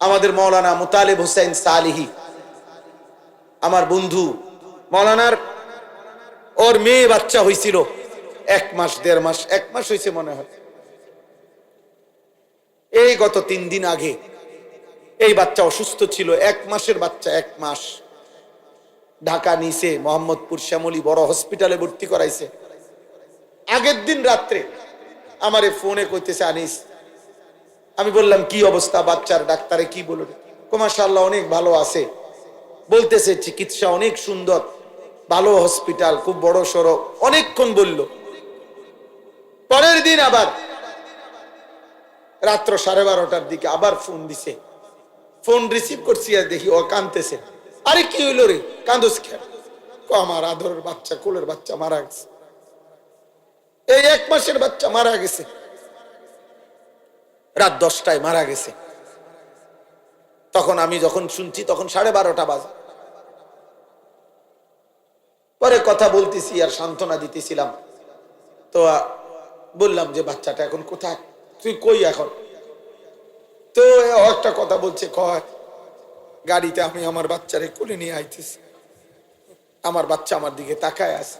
আমাদের মৌলানা মুতালিব হোসেন সালিহি, আমার বন্ধু, মৌলানার ওর মেয়ে বাচ্চা হয়েছিল 1 মাস 1.5 মাস, 1 মাস হয়েছে মনে হয়। এই গত 3 দিন আগে এই বাচ্চা অসুস্থ ছিল, 1 মাসের বাচ্চা, 1 মাস। ঢাকা নিছে, মোহাম্মদপুর শ্যামলী বড় হসপিটালে ভর্তি করাইছে। আগের দিন রাত্রে আমারে ফোনে কইতেছে, আনিস, আমি বললাম কি অবস্থা বাচ্চার, ডাক্তারে কি বলল? মাশাআল্লাহ অনেক ভালো আছে, বলতেছে চিকিৎসা অনেক সুন্দর, ভালো হসপিটাল, খুব বড় সড়ো, অনেকক্ষণ বলল। পরের দিন আবার রাত্র 12:30টার দিকে আবার ফোন দিছে। ফোন রিসিভ করছি আর দেখি ও কাঁদতেছে। আরে কি হইলো রে, কাঁদোস কেন? আমার আদরের বাচ্চা, কোলের বাচ্চা মারা গেছে, এই 1 মাসের বাচ্চা মারা গেছে, রাত 10টায় মারা গেছে। তখন আমি যখন শুনছি তখন 12:30 বাজে। পরে কথা বলতেছি আর সান্ত্বনা দিতেছিলাম। তো বললাম যে বাচ্চাটা এখন কোথায়, তুই কই এখন? তো একটা কথা বলছে, কয় গাড়িতে আমি আমার বাচ্চারে কোলে নিয়ে আইতেছি, আমার বাচ্চা আমার দিকে তাকায় আছে।